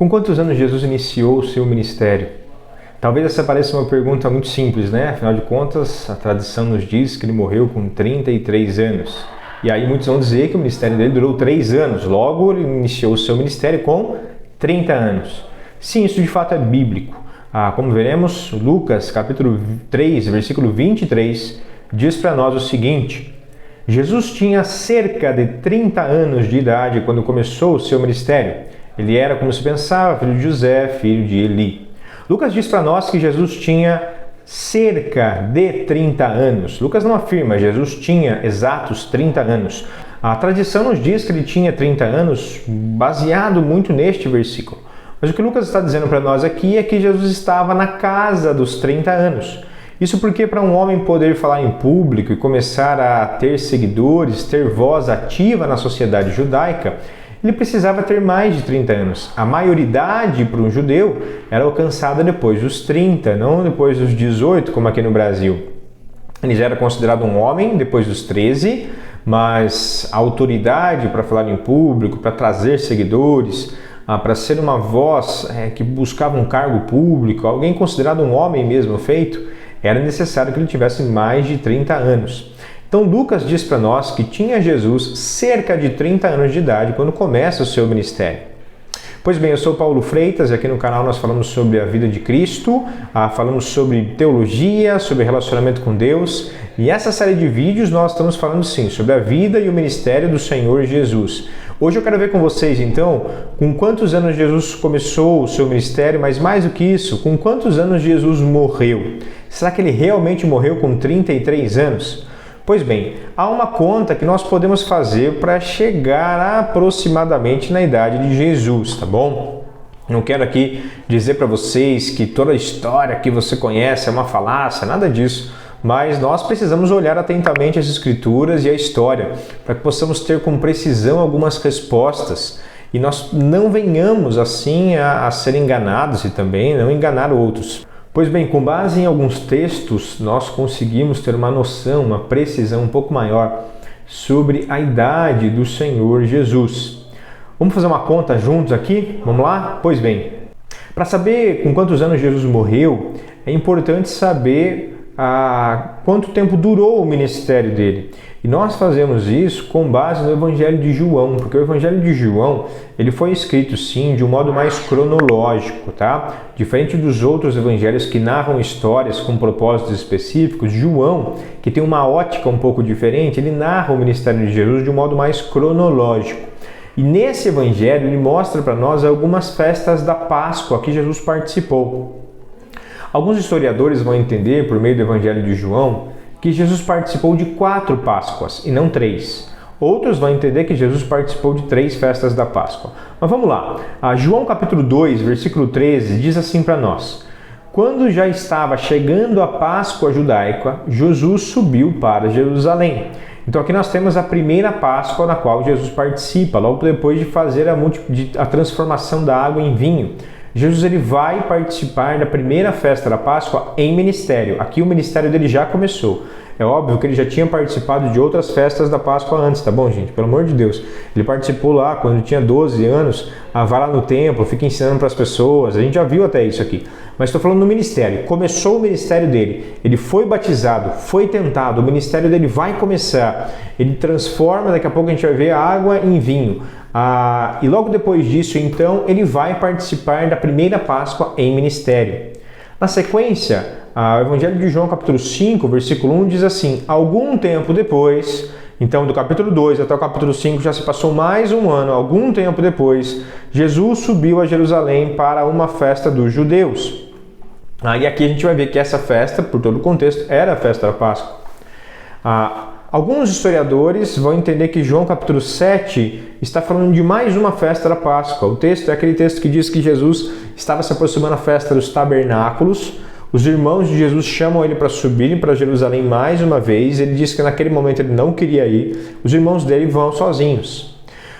Com quantos anos Jesus iniciou o seu ministério? Talvez essa pareça uma pergunta muito simples, né? Afinal de contas, a tradição nos diz que ele morreu com 33 anos. E aí muitos vão dizer que o ministério dele durou 3 anos, logo ele iniciou o seu ministério com 30 anos. Sim, isso de fato é bíblico. Como veremos, Lucas capítulo 3, versículo 23, diz para nós o seguinte: Jesus tinha cerca de 30 anos de idade quando começou o seu ministério. Ele era, como se pensava, filho de José, filho de Eli. Lucas diz para nós que Jesus tinha cerca de 30 anos. Lucas não afirma, Jesus tinha exatos 30 anos. A tradição nos diz que ele tinha 30 anos, baseado muito neste versículo. Mas o que Lucas está dizendo para nós aqui é que Jesus estava na casa dos 30 anos. Isso porque para um homem poder falar em público e começar a ter seguidores, ter voz ativa na sociedade judaica, ele precisava ter mais de 30 anos. A maioridade para um judeu era alcançada depois dos 30, não depois dos 18, como aqui no Brasil. Ele já era considerado um homem depois dos 13, mas a autoridade para falar em público, para trazer seguidores, para ser uma voz que buscava um cargo público, alguém considerado um homem mesmo feito, era necessário que ele tivesse mais de 30 anos. Então Lucas diz para nós que tinha Jesus cerca de 30 anos de idade quando começa o seu ministério. Pois bem, eu sou Paulo Freitas e aqui no canal nós falamos sobre a vida de Cristo, falamos sobre teologia, sobre relacionamento com Deus, e essa série de vídeos nós estamos falando sim sobre a vida e o ministério do Senhor Jesus. Hoje eu quero ver com vocês então com quantos anos Jesus começou o seu ministério, mas mais do que isso, com quantos anos Jesus morreu. Será que ele realmente morreu com 33 anos? Pois bem, há uma conta que nós podemos fazer para chegar aproximadamente na idade de Jesus, tá bom? Não quero aqui dizer para vocês que toda a história que você conhece é uma falácia, nada disso, mas nós precisamos olhar atentamente as Escrituras e a história para que possamos ter com precisão algumas respostas e nós não venhamos assim a ser enganados e também não enganar outros. Pois bem, com base em alguns textos, nós conseguimos ter uma noção, uma precisão um pouco maior sobre a idade do Senhor Jesus. Vamos fazer uma conta juntos aqui? Vamos lá? Pois bem, para saber com quantos anos Jesus morreu, é importante saber quanto tempo durou o ministério dele. E nós fazemos isso com base no Evangelho de João, porque o Evangelho de João ele foi escrito sim de um modo mais cronológico, tá? Diferente dos outros evangelhos que narram histórias com propósitos específicos, João, que tem uma ótica um pouco diferente, ele narra o ministério de Jesus de um modo mais cronológico. E nesse evangelho ele mostra para nós algumas festas da Páscoa que Jesus participou. Alguns historiadores vão entender, por meio do Evangelho de João, que Jesus participou de 4 Páscoas e não 3. Outros vão entender que Jesus participou de 3 festas da Páscoa. Mas vamos lá. João capítulo 2, versículo 13, diz assim para nós: Quando já estava chegando a Páscoa judaica, Jesus subiu para Jerusalém. Então aqui nós temos a primeira Páscoa na qual Jesus participa, logo depois de fazer a transformação da água em vinho. Jesus ele vai participar da primeira festa da Páscoa em ministério. Aqui o ministério dele já começou. É óbvio que ele já tinha participado de outras festas da Páscoa antes, tá bom, gente? Pelo amor de Deus. Ele participou lá quando tinha 12 anos, vai lá no templo, fica ensinando para as pessoas. A gente já viu até isso aqui. Mas estou falando no ministério. Começou o ministério dele. Ele foi batizado, foi tentado. O ministério dele vai começar. Ele transforma, daqui a pouco a gente vai ver a água em vinho. E logo depois disso, então, ele vai participar da primeira Páscoa em ministério. Na sequência, o Evangelho de João, capítulo 5, versículo 1, diz assim: Algum tempo depois, então do capítulo 2 até o capítulo 5 já se passou mais um ano, algum tempo depois, Jesus subiu a Jerusalém para uma festa dos judeus. E aqui a gente vai ver que essa festa, por todo o contexto, era a festa da Páscoa. Alguns historiadores vão entender que João capítulo 7 está falando de mais uma festa da Páscoa. O texto é aquele texto que diz que Jesus estava se aproximando da festa dos tabernáculos. Os irmãos de Jesus chamam ele para subirem para Jerusalém mais uma vez. Ele diz que naquele momento ele não queria ir. Os irmãos dele vão sozinhos.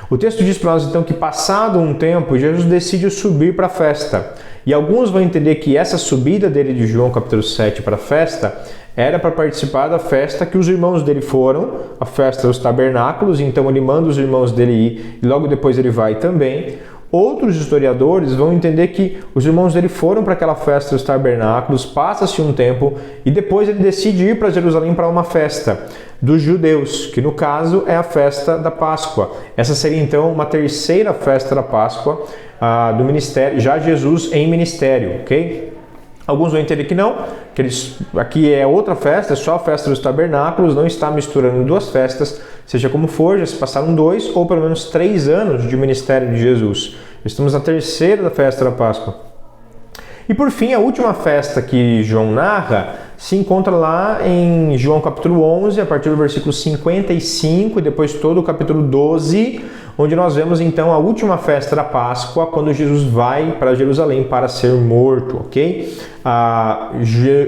O texto diz para nós então que passado um tempo, Jesus decide subir para a festa. E alguns vão entender que essa subida dele de João capítulo 7 para a festa era para participar da festa que os irmãos dele foram, a festa dos tabernáculos, então ele manda os irmãos dele ir e logo depois ele vai também. Outros historiadores vão entender que os irmãos dele foram para aquela festa dos tabernáculos, passa-se um tempo e depois ele decide ir para Jerusalém para uma festa dos judeus, que no caso é a festa da Páscoa. Essa seria então uma terceira festa da Páscoa do ministério, já Jesus em ministério, ok? Alguns vão entender que não, que aqui é outra festa, é só a festa dos tabernáculos, não está misturando duas festas, seja como for, já se passaram 2 ou pelo menos 3 anos de ministério de Jesus. Estamos na terceira da festa da Páscoa. E por fim, a última festa que João narra se encontra lá em João capítulo 11, a partir do versículo 55 e depois todo o capítulo 12, onde nós vemos então a última festa da Páscoa, quando Jesus vai para Jerusalém para ser morto, ok?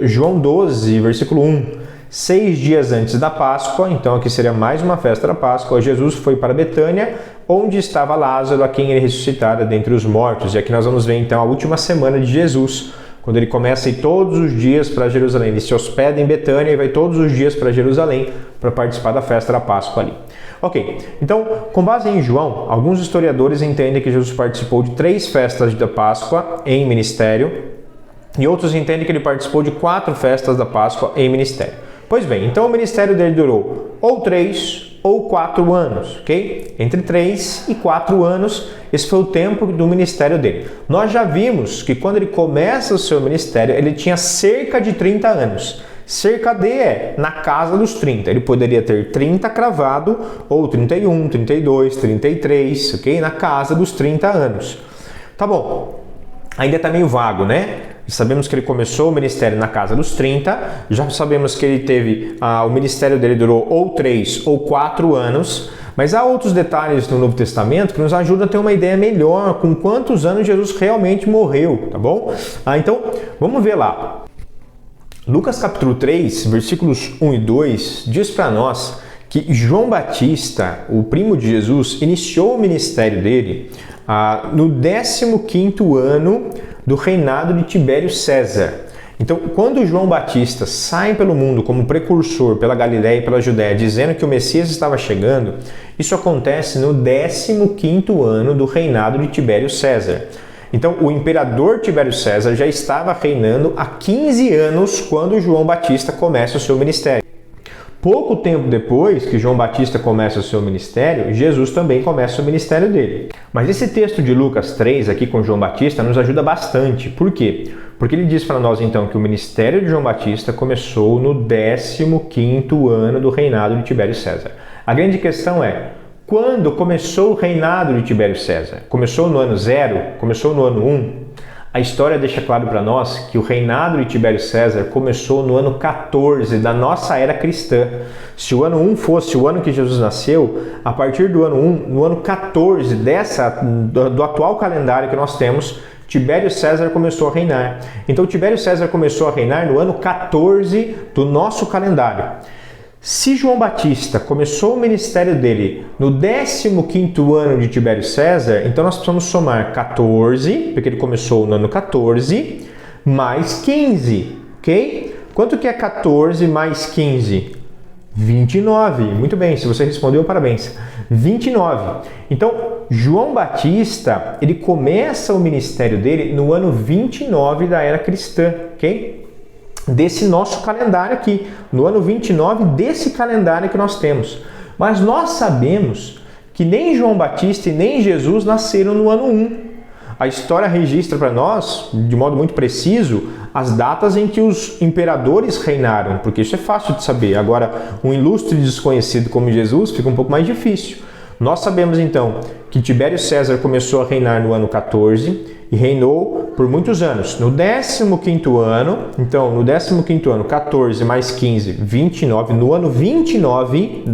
João 12, versículo 1. 6 dias antes da Páscoa, então aqui seria mais uma festa da Páscoa, Jesus foi para Betânia, onde estava Lázaro, a quem ele ressuscitara dentre os mortos. E aqui nós vamos ver então a última semana de Jesus, quando ele começa a ir todos os dias para Jerusalém. Ele se hospeda em Betânia e vai todos os dias para Jerusalém para participar da festa da Páscoa ali. Ok, então, com base em João, alguns historiadores entendem que Jesus participou de 3 festas da Páscoa em ministério e outros entendem que ele participou de 4 festas da Páscoa em ministério. Pois bem, então o ministério dele durou ou 3 ou 4 anos, ok? Entre 3 e 4 anos, esse foi o tempo do ministério dele. Nós já vimos que quando ele começa o seu ministério, ele tinha cerca de 30 anos. Cerca de na casa dos 30. Ele poderia ter 30 cravado, ou 31, 32, 33, ok? Na casa dos 30 anos. Tá bom, ainda está meio vago, né? Sabemos que ele começou o ministério na casa dos 30, já sabemos que ele teve, o ministério dele durou ou 3 ou 4 anos, mas há outros detalhes no Novo Testamento que nos ajudam a ter uma ideia melhor com quantos anos Jesus realmente morreu, tá bom? Então, vamos ver lá. Lucas capítulo 3, versículos 1 e 2, diz para nós que João Batista, o primo de Jesus, iniciou o ministério dele no 15º ano do reinado de Tibério César. Então, quando João Batista sai pelo mundo como precursor pela Galiléia e pela Judéia, dizendo que o Messias estava chegando, isso acontece no 15º ano do reinado de Tibério César. Então, o imperador Tibério César já estava reinando há 15 anos quando João Batista começa o seu ministério. Pouco tempo depois que João Batista começa o seu ministério, Jesus também começa o ministério dele. Mas esse texto de Lucas 3, aqui com João Batista, nos ajuda bastante. Por quê? Porque ele diz para nós então que o ministério de João Batista começou no 15º ano do reinado de Tibério César. A grande questão é, quando começou o reinado de Tibério César? Começou no ano 0? Começou no ano 1? A história deixa claro para nós que o reinado de Tibério César começou no ano 14 da nossa era cristã. Se o ano 1 fosse o ano que Jesus nasceu, a partir do ano 1, no ano 14 do atual calendário que nós temos, Tibério César começou a reinar. Então Tibério César começou a reinar no ano 14 do nosso calendário. Se João Batista começou o ministério dele no 15º ano de Tibério César, então nós precisamos somar 14, porque ele começou no ano 14, mais 15, ok? Quanto que é 14 mais 15? 29. Muito bem, se você respondeu, parabéns. 29. Então, João Batista, ele começa o ministério dele no ano 29 da era cristã, ok? Desse nosso calendário aqui, no ano 29 desse calendário que nós temos. Mas nós sabemos que nem João Batista e nem Jesus nasceram no ano 1. A história registra para nós, de modo muito preciso, as datas em que os imperadores reinaram, porque isso é fácil de saber. Agora, um ilustre desconhecido como Jesus fica um pouco mais difícil. Nós sabemos então que Tibério César começou a reinar no ano 14 e reinou por muitos anos. No 15º ano, então no 15º ano, 14 mais 15, 29, no ano 29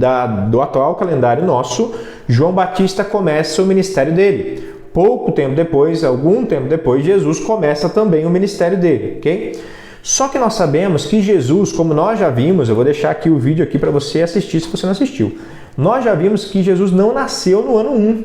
do atual calendário nosso, João Batista começa o ministério dele. Pouco tempo depois, algum tempo depois, Jesus começa também o ministério dele, ok? Só que nós sabemos que Jesus, como nós já vimos, eu vou deixar aqui o vídeo aqui para você assistir se você não assistiu. Nós já vimos que Jesus não nasceu no ano 1.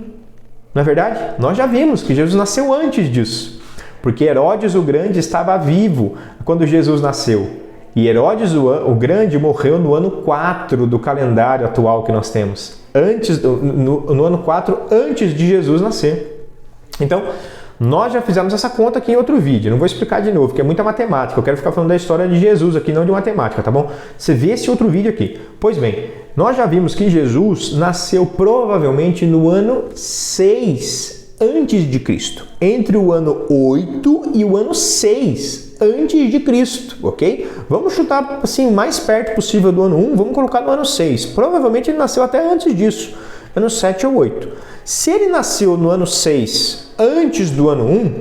Não é verdade? Nós já vimos que Jesus nasceu antes disso. Porque Herodes o Grande estava vivo quando Jesus nasceu. E Herodes o Grande morreu no ano 4 do calendário atual que nós temos. No ano 4, antes de Jesus nascer. Então, nós já fizemos essa conta aqui em outro vídeo, não vou explicar de novo, porque é muita matemática, eu quero ficar falando da história de Jesus aqui, não de matemática, tá bom? Você vê esse outro vídeo aqui. Pois bem, nós já vimos que Jesus nasceu provavelmente no ano 6 antes de Cristo, entre o ano 8 e o ano 6 antes de Cristo, ok? Vamos chutar assim, mais perto possível do ano 1, vamos colocar no ano 6. Provavelmente ele nasceu até antes disso, ano 7 ou 8. Se ele nasceu no ano 6 antes do ano 1,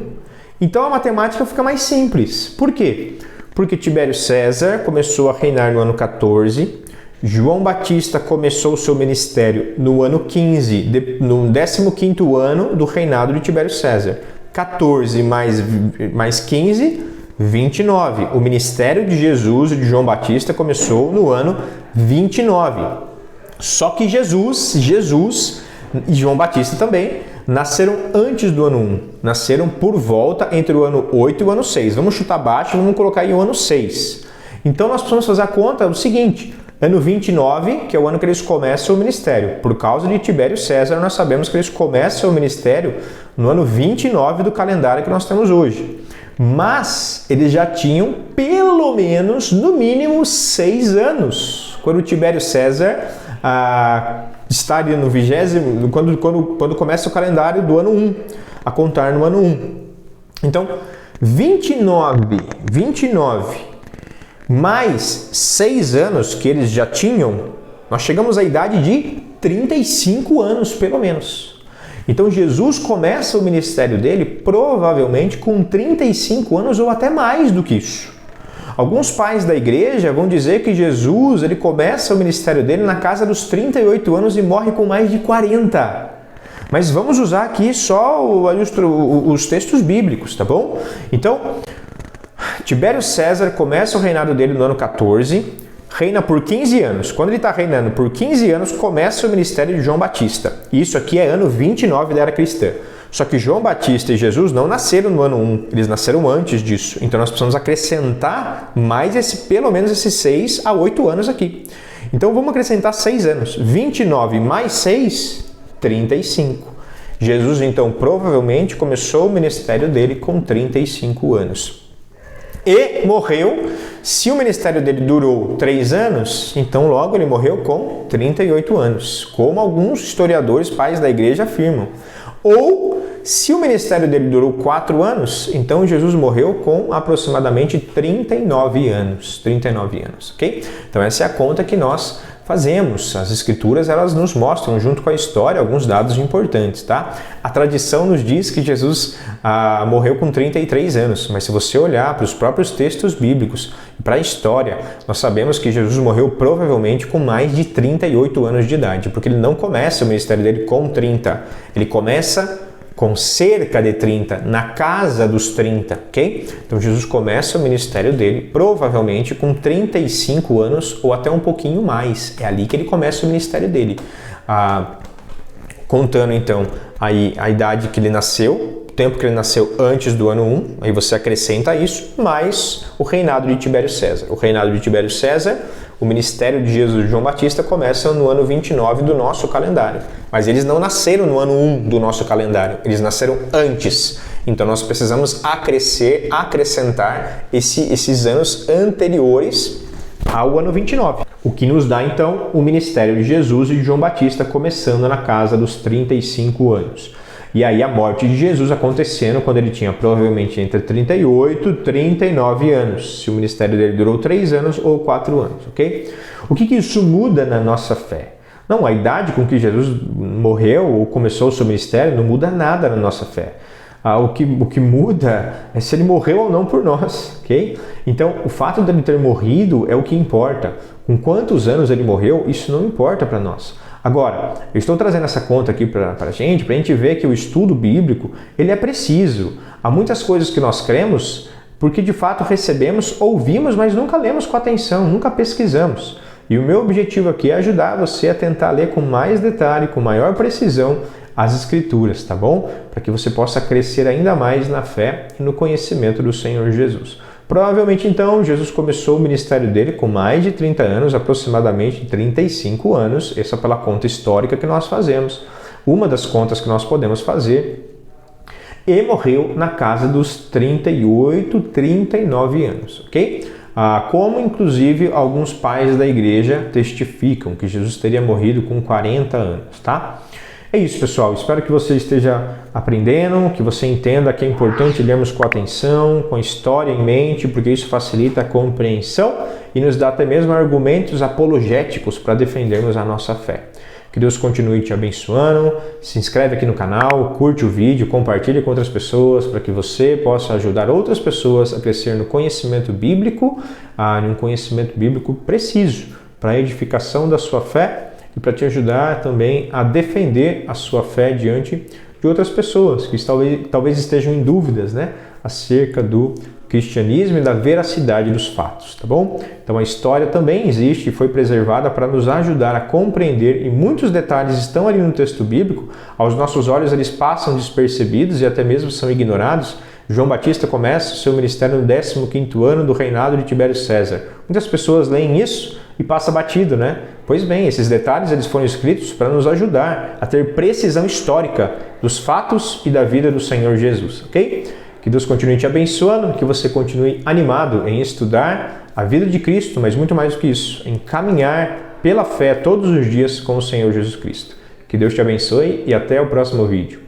então a matemática fica mais simples. Por quê? Porque Tibério César começou a reinar no ano 14, João Batista começou o seu ministério no ano 15, no 15º ano do reinado de Tibério César. 14 mais 15, 29. O ministério de Jesus e de João Batista começou no ano 29. Só que Jesus e João Batista também nasceram antes do ano 1. Nasceram por volta entre o ano 8 e o ano 6. Vamos chutar baixo e vamos colocar aí o ano 6. Então nós precisamos fazer a conta do seguinte: ano 29, que é o ano que eles começam o ministério. Por causa de Tibério César, nós sabemos que eles começam o ministério no ano 29 do calendário que nós temos hoje. Mas eles já tinham pelo menos, no mínimo, 6 anos. Quando Tibério César está ali no 20º, quando começa o calendário do ano 1, a contar no ano 1. Então, 29 mais 6 anos que eles já tinham, nós chegamos à idade de 35 anos, pelo menos. Então, Jesus começa o ministério dele provavelmente com 35 anos ou até mais do que isso. Alguns pais da igreja vão dizer que Jesus ele começa o ministério dele na casa dos 38 anos e morre com mais de 40. Mas vamos usar aqui só os textos bíblicos, tá bom? Então, Tibério César começa o reinado dele no ano 14, reina por 15 anos. Quando ele está reinando por 15 anos, começa o ministério de João Batista. Isso aqui é ano 29 da era cristã. Só que João Batista e Jesus não nasceram no ano 1, eles nasceram antes disso. Então nós precisamos acrescentar mais pelo menos esses 6 a 8 anos aqui. Então vamos acrescentar 6 anos. 29 mais 6, 35. Jesus então provavelmente começou o ministério dele com 35 anos. E morreu, se o ministério dele durou 3 anos, então logo ele morreu com 38 anos, como alguns historiadores, pais da igreja afirmam. Ou, se o ministério dele durou 4 anos, então Jesus morreu com aproximadamente 39 anos. 39 anos, ok? Então essa é a conta que nós fazemos. As escrituras, elas nos mostram, junto com a história, alguns dados importantes, tá? A tradição nos diz que Jesus morreu com 33 anos, mas se você olhar para os próprios textos bíblicos e para a história, nós sabemos que Jesus morreu provavelmente com mais de 38 anos de idade, porque ele não começa o ministério dele com 30, ele começa com cerca de 30, na casa dos 30, ok? Então Jesus começa o ministério dele provavelmente com 35 anos ou até um pouquinho mais. É ali que ele começa o ministério dele. Contando então aí a idade que ele nasceu, o tempo que ele nasceu antes do ano 1, aí você acrescenta isso, mais o reinado de Tibério César. O reinado de Tibério César, o ministério de Jesus e João Batista começa no ano 29 do nosso calendário. Mas eles não nasceram no ano 1 do nosso calendário, eles nasceram antes. Então nós precisamos acrescentar esses anos anteriores ao ano 29. O que nos dá então o ministério de Jesus e de João Batista começando na casa dos 35 anos. E aí a morte de Jesus acontecendo quando ele tinha provavelmente entre 38 e 39 anos, se o ministério dele durou 3 anos ou 4 anos, ok? O que isso muda na nossa fé? Não, a idade com que Jesus morreu ou começou o seu ministério não muda nada na nossa fé. O que muda é se ele morreu ou não por nós, ok? Então, o fato dele ter morrido é o que importa. Com quantos anos ele morreu, isso não importa para nós. Agora, eu estou trazendo essa conta aqui para a gente ver que o estudo bíblico ele é preciso. Há muitas coisas que nós cremos porque de fato recebemos, ouvimos, mas nunca lemos com atenção, nunca pesquisamos. E o meu objetivo aqui é ajudar você a tentar ler com mais detalhe, com maior precisão as Escrituras, tá bom? Para que você possa crescer ainda mais na fé e no conhecimento do Senhor Jesus. Provavelmente, então, Jesus começou o ministério dele com mais de 30 anos, aproximadamente 35 anos, essa é pela conta histórica que nós fazemos. Uma das contas que nós podemos fazer e morreu na casa dos 38, 39 anos, ok? Como inclusive alguns pais da igreja testificam que Jesus teria morrido com 40 anos, tá? É isso, pessoal. Espero que você esteja aprendendo, que você entenda que é importante lermos com atenção, com a história em mente, porque isso facilita a compreensão e nos dá até mesmo argumentos apologéticos para defendermos a nossa fé. Que Deus continue te abençoando. Se inscreve aqui no canal, curte o vídeo, compartilhe com outras pessoas para que você possa ajudar outras pessoas a crescer no conhecimento bíblico, num conhecimento bíblico preciso para a edificação da sua fé e para te ajudar também a defender a sua fé diante de outras pessoas que talvez estejam em dúvidas, né, acerca do cristianismo e da veracidade dos fatos, tá bom? Então a história também existe e foi preservada para nos ajudar a compreender, e muitos detalhes estão ali no texto bíblico, aos nossos olhos eles passam despercebidos e até mesmo são ignorados. João Batista começa o seu ministério no 15º ano do reinado de Tibério César. Muitas pessoas leem isso e passa batido, né? Pois bem, esses detalhes eles foram escritos para nos ajudar a ter precisão histórica dos fatos e da vida do Senhor Jesus, ok? Que Deus continue te abençoando, que você continue animado em estudar a vida de Cristo, mas muito mais do que isso, em caminhar pela fé todos os dias com o Senhor Jesus Cristo. Que Deus te abençoe e até o próximo vídeo.